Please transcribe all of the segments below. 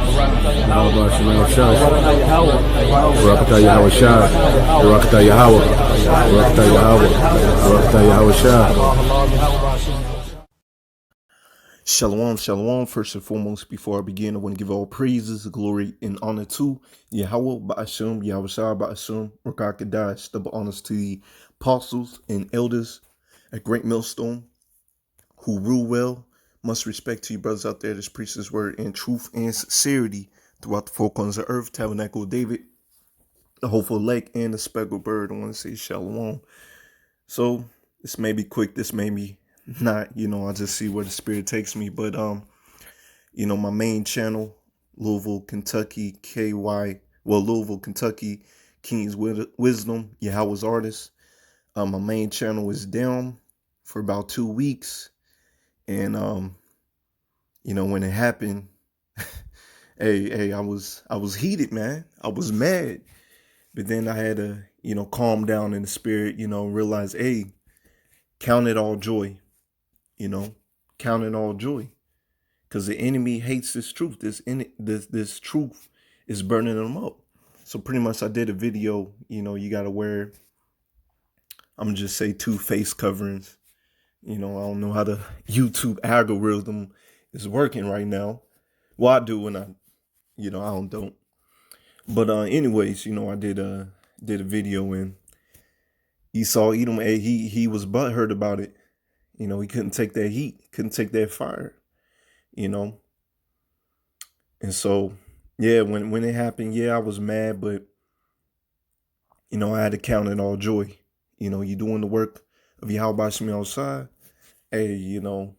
Yahweh Shemel Shah, Barakatah Yahweh Shah, Barakatah Yahweh, Barakatah Yahweh, Barakatah Yahweh Shah. Shalom, shalom. First and foremost, before I begin, I want to give all praises, glory, and honor to Yahweh Ba'ashum, Yahweh Shah Ba'ashum, Rakakadash, double honors to the apostles and elders at Great Millstone who rule well. Much respect to you brothers out there that preach this word in truth and sincerity throughout the four corners of earth. Tabernacle of David, the hopeful lake, and the speckled bird. I want to say shalom. So this may be quick, this may be not, I just see where the spirit takes me. But my main channel, Louisville, Kentucky, Louisville, Kentucky, King's Wisdom, Yahweh's Artist. My main channel was down for about 2 weeks. And when it happened, I was heated, man. I was mad. But then I had to, calm down in the spirit, realize, hey, count it all joy. Count it all joy, because the enemy hates this truth. This truth is burning them up. So pretty much I did a video, you got to wear, I'm gonna just say 2 face coverings. I don't know how the YouTube algorithm is working right now. Well, I do when I don't. But anyways, I did a video, and Esau Edom, he was butthurt about it. He couldn't take that heat, couldn't take that fire, And so, yeah, when it happened, yeah, I was mad, but, I had to count it all joy. You doing the work of Yahweh Shemel Shah. Hey, the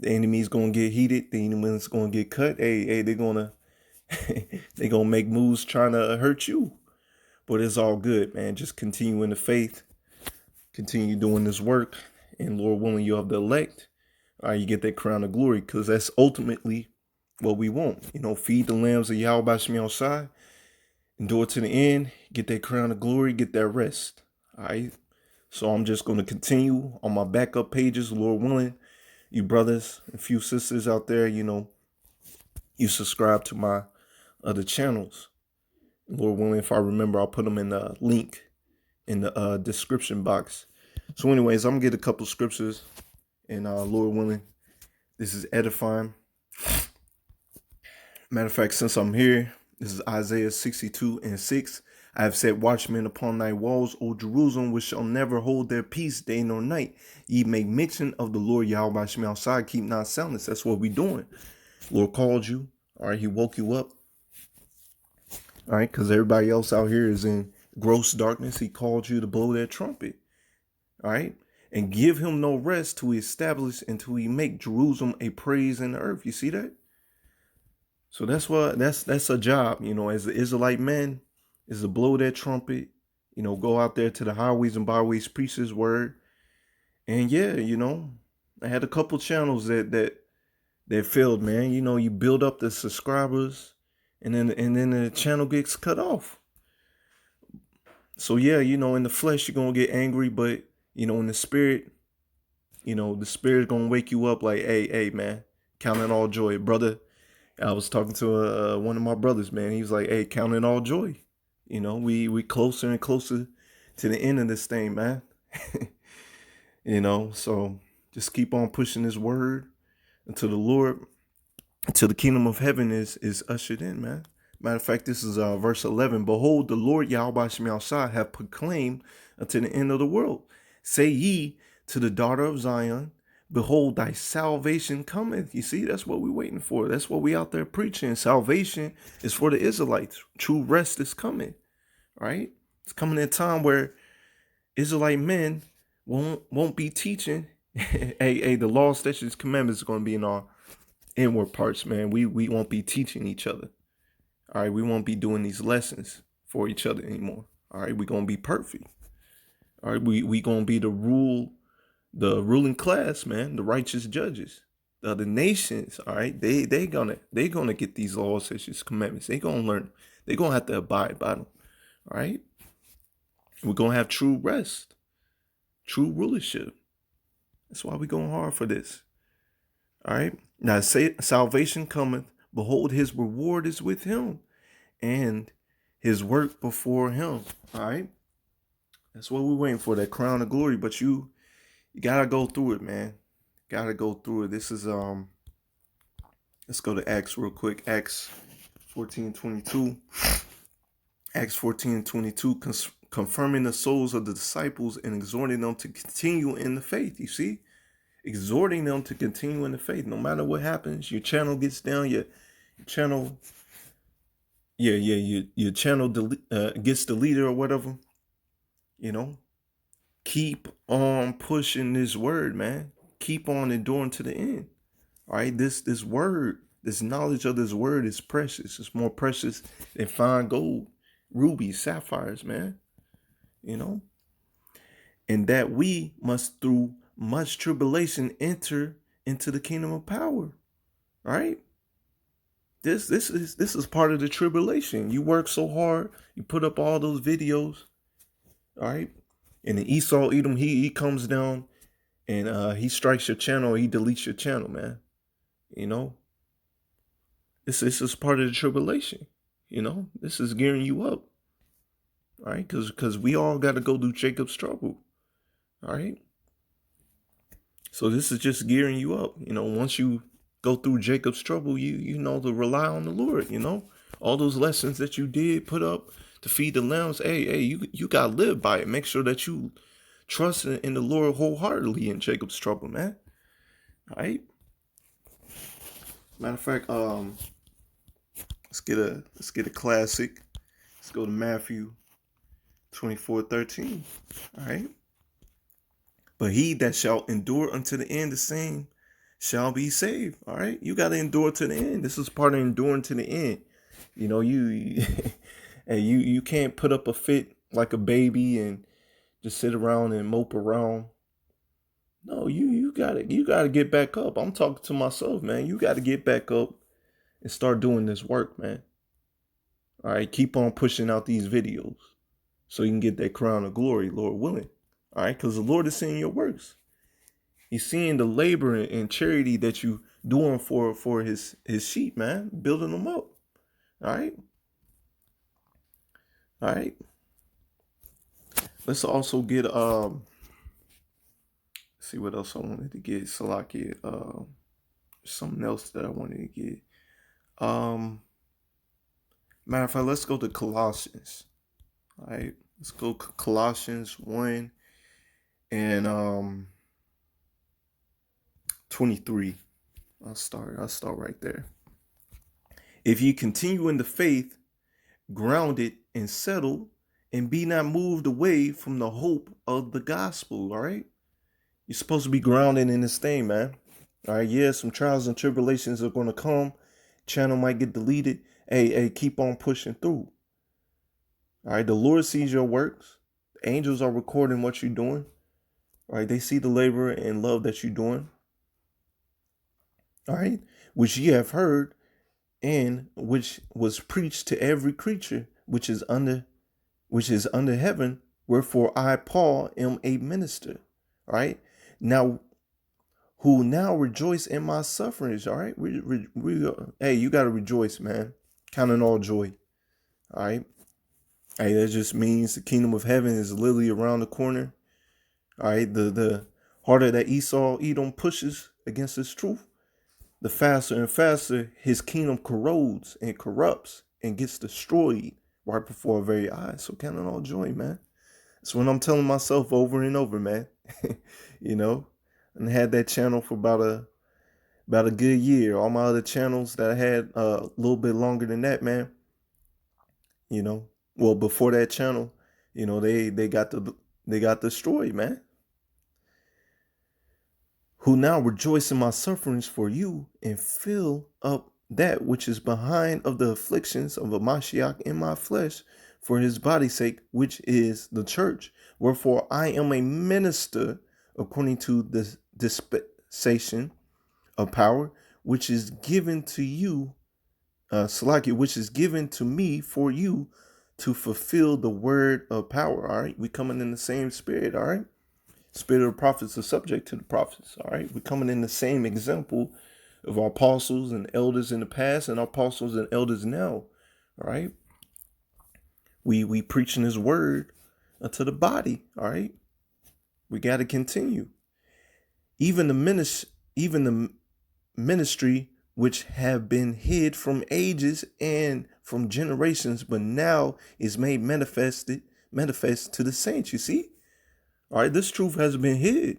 enemy's going to get heated. The enemy's going to get cut. Hey, they're going to, they're going to make moves trying to hurt you. But it's all good, man. Just continue in the faith. Continue doing this work. And Lord willing, you have the elect. You get that crown of glory, because that's ultimately what we want. Feed the lambs of Yahweh Shemel Shai. Endure to the end. Get that crown of glory. Get that rest. All right. So I'm just going to continue on my backup pages, Lord willing. You brothers and few sisters out there, you subscribe to my other channels. Lord willing, if I remember, I'll put them in the link in the description box. So anyways, I'm going to get a couple scriptures, and Lord willing, this is edifying. Matter of fact, since I'm here, this is Isaiah 62:6. I have set watchmen upon thy walls, O Jerusalem, which shall never hold their peace day nor night. Ye make mention of the Lord Yahweh Shemel Shai, keep not silence. That's what we doing. Lord called you. All right, he woke you up. All right, because everybody else out here is in gross darkness. He called you to blow that trumpet. All right, and give him no rest till he establish and till he make Jerusalem a praise in the earth. You see that? So that's a job, as the Israelite man, is to blow that trumpet, go out there to the highways and byways, preach his word. And yeah, I had a couple channels that failed, man. You build up the subscribers, and then the channel gets cut off. So yeah, in the flesh you're gonna get angry, but in the spirit, the spirit's gonna wake you up like, hey, man, count it all joy, brother. I was talking to one of my brothers, man. He was like, hey, count it all joy. We closer and closer to the end of this thing, man. So just keep on pushing this word until the Lord, until the kingdom of heaven is ushered in, man. Matter of fact, this is verse 11. Behold, the Lord Yahweh Shemel Shai hath proclaimed unto the end of the world. Say ye to the daughter of Zion, behold, thy salvation cometh. You see, that's what we're waiting for. That's what we out there preaching. Salvation is for the Israelites. True rest is coming, right? It's coming in a time where Israelite men won't be teaching. hey, the law, statutes, commandments is going to be in our inward parts, man. We won't be teaching each other. All right, we won't be doing these lessons for each other anymore. All right, we're going to be perfect. All right, we going to be the ruling class, man, the righteous judges. The other nations, all right, they gonna get these laws, statutes, commandments. They gonna learn. They gonna have to abide by them. All right, we're gonna have true rest, true rulership. That's why we're going hard for this. All right, now say salvation cometh. behold, his reward is with him, and his work before him. All right. That's what we're waiting for, that crown of glory. But you gotta go through it, man. Gotta go through it. This is let's go to Acts real quick. Acts 14:22. Acts 14:22, confirming the souls of the disciples and exhorting them to continue in the faith. You see, exhorting them to continue in the faith. No matter what happens, your channel gets down, your channel, your channel gets deleted or whatever. You know, keep on pushing this word, man. Keep on enduring to the end. All right, this word, this knowledge of this word is precious. It's more precious than fine gold, rubies, sapphires, man. You know, and that we must through much tribulation enter into the kingdom of power. All right. This is part of the tribulation. You work so hard, you put up all those videos. All right. And then Esau, Edom, he comes down and he strikes your channel, he deletes your channel, man. You know, this is part of the tribulation. You know, this is gearing you up. All right, because we all got to go through Jacob's trouble. All right. So this is just gearing you up. You know, once you go through Jacob's trouble, you know to rely on the Lord. You know, all those lessons that you did put up to feed the lambs. Hey, you got to live by it. Make sure that you trust in the Lord wholeheartedly in Jacob's trouble, man. All right. Matter of fact, let's get a classic. Let's go to Matthew 24:13. All right. But he that shall endure unto the end, the same shall be saved. All right. You got to endure to the end. This is part of enduring to the end. You know, and you can't put up a fit like a baby and just sit around and mope around. No, you gotta get back up. I'm talking to myself, man. You gotta get back up and start doing this work, man. All right, keep on pushing out these videos so you can get that crown of glory, Lord willing. All right, because the Lord is seeing your works. He's seeing the labor and charity that you doing for his sheep, man, building them up. All right. All right. Let's also get see what else I wanted to get. Salakia, something else that I wanted to get. Matter of fact, let's go to Colossians. All right, let's go Colossians 1 and 23. I'll start right there. If you continue in the faith, grounded and settled, and be not moved away from the hope of the gospel. All right, you're supposed to be grounded in this thing, man. All right, yeah, some trials and tribulations are going to come. Channel might get deleted. Hey, keep on pushing through. All right, the Lord sees your works. The angels are recording what you're doing. All right, they see the labor and love that you're doing. All right, which ye have heard, and which was preached to every creature which is under heaven. Wherefore I, Paul, am a minister. All right, now who now rejoice in my sufferings. All right, hey, you gotta rejoice, man. Count it all joy. All right. Hey, that just means the kingdom of heaven is literally around the corner. All right, the harder that Esau, Edom pushes against his truth, the faster and faster his kingdom corrodes and corrupts and gets destroyed right before our very eyes. So count it all joy, man. That's what I'm telling myself over and over, man. You know, and had that channel for about a good year. All my other channels that I had a little bit longer than that, man. You know, well, before that channel, you know, they got destroyed, man. Who now rejoice in my sufferings for you and fill up that which is behind of the afflictions of a Mashiach in my flesh for his body's sake, which is the church. Wherefore I am a minister according to the dispensation of power, which is given to you, Salakia, which is given to me for you to fulfill the word of power. All right, we coming in the same spirit. All right, spirit of the prophets is subject to the prophets. All right, we coming in the same example of our apostles and elders in the past and our apostles and elders now. All right. We preaching his word unto the body. All right. We got to continue. Even the ministry which have been hid from ages and from generations, but now is made manifest to the saints. You see? All right, this truth has been hid.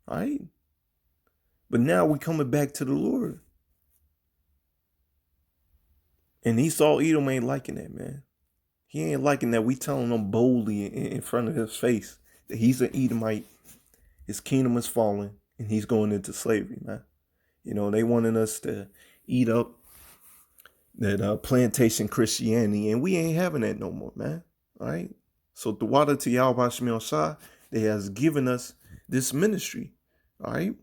All right. But now we coming back to the Lord. And Esau Edom ain't liking that, man. He ain't liking that we telling him boldly in front of his face that he's an Edomite. His kingdom is falling and he's going into slavery, man. You know, they wanting us to eat up that plantation Christianity, and we ain't having that no more, man. All right. So the water to Yahweh Shah, they has given us this ministry. All right.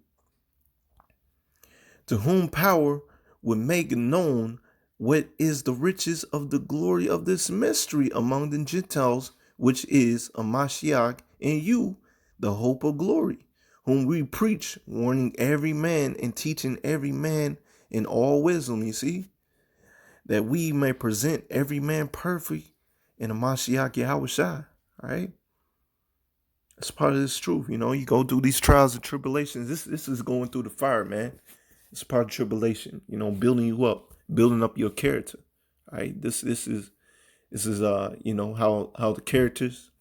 To whom power would make known what is the riches of the glory of this mystery among the Gentiles, which is a Mashiach in you, the hope of glory, whom we preach, warning every man and teaching every man in all wisdom, you see, that we may present every man perfect in a Mashiach Yahweh Shai. All right. That's part of this truth. You know, you go through these trials and tribulations. This is going through the fire, man. It's part of tribulation, you know, building you up, building up your character. All right. This is you know, how the characters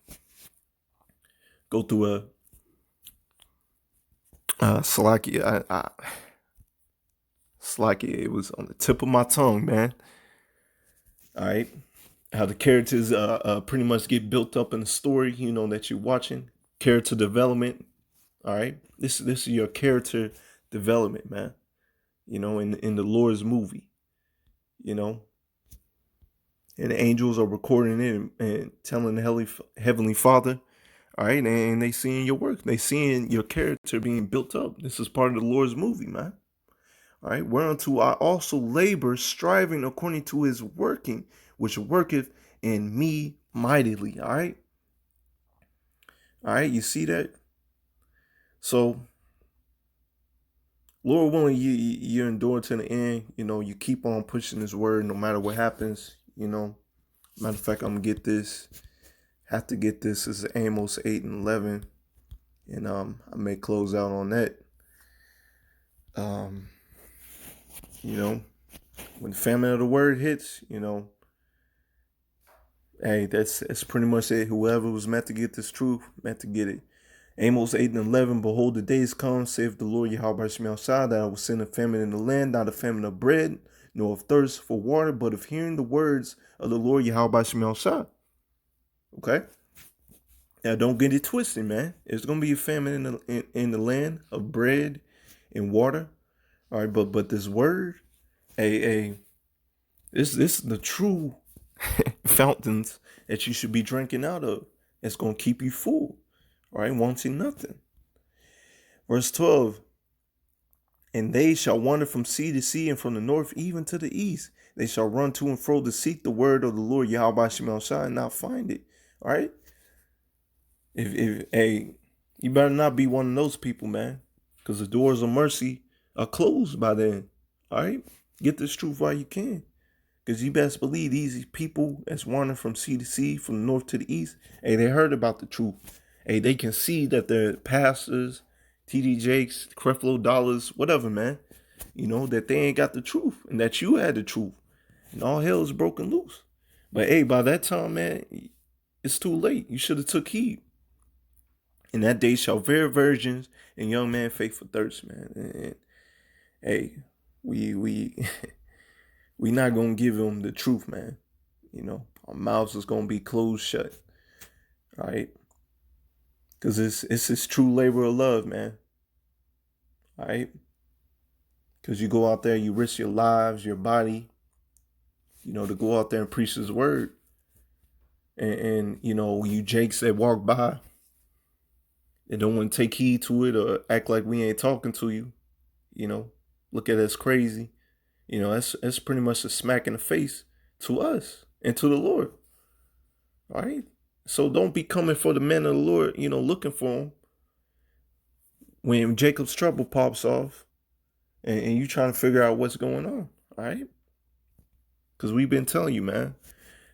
go through a Slacky. Slacky, it was on the tip of my tongue, man. All right. How the characters pretty much get built up in the story, you know, that you're watching. Character development. All right. This is your character development, man. You know, in the Lord's movie, you know. And the angels are recording it and telling the Heavenly Father, all right, and they seeing your work. They seeing your character being built up. This is part of the Lord's movie, man. All right, whereunto I also labor, striving according to his working, which worketh in me mightily. All right. All right, you see that? So, Lord willing, you endure to the end. You know, you keep on pushing his word no matter what happens. You know, matter of fact, I'm going to get this. Have to get this. This is Amos 8 and 11. And I may close out on that. You know, when the famine of the word hits, you know, hey, that's pretty much it. Whoever was meant to get this truth, meant to get it. Amos 8 and 11, behold, the days come, saith the Lord Yahweh Shah, that I will send a famine in the land, not a famine of bread, nor of thirst for water, but of hearing the words of the Lord Yahweh Shah. Okay? Now, don't get it twisted, man. It's going to be a famine in the land of bread and water. All right, but this word, this is the true fountains that you should be drinking out of. It's going to keep you full. All right, wanting nothing. Verse 12, and they shall wander from sea to sea and from the north even to the east. They shall run to and fro to seek the word of the Lord Yahweh Shah and not find it. All right. If you better not be one of those people, man, because the doors of mercy are closed by then. All right. Get this truth while you can. Because you best believe these people that's wandering from sea to sea, from the north to the east, hey, they heard about the truth. Hey, they can see that the pastors, TD Jakes, Creflo Dollars, whatever, man, you know, that they ain't got the truth and that you had the truth. And all hell is broken loose. But hey, by that time, man, it's too late. You should have took heed. In that day shall fair virgins and young man faithful thirst, man. And hey, we not gonna give them the truth, man. You know, our mouths is gonna be closed shut. All right. Because it's his true labor of love, man. All right. Because you go out there, you risk your lives, your body, you know, to go out there and preach his word. And you know, you jakes that walk by and don't want to take heed to it or act like we ain't talking to you, you know, look at us crazy. You know, that's pretty much a smack in the face to us and to the Lord. All right. So don't be coming for the men of the Lord, you know, looking for them. When Jacob's trouble pops off, and you trying to figure out what's going on. All right, because we've been telling you, man.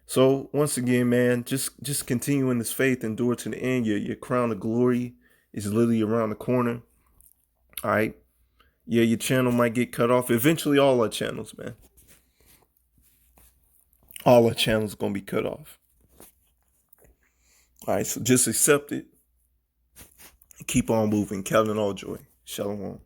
So once again, man, just continue in this faith, endure to the end. Your crown of glory is literally around the corner. All right. Yeah, your channel might get cut off. Eventually, all our channels, man. All our channels gonna be cut off. All right, so just accept it. Keep on moving. Count it all joy. Shalom.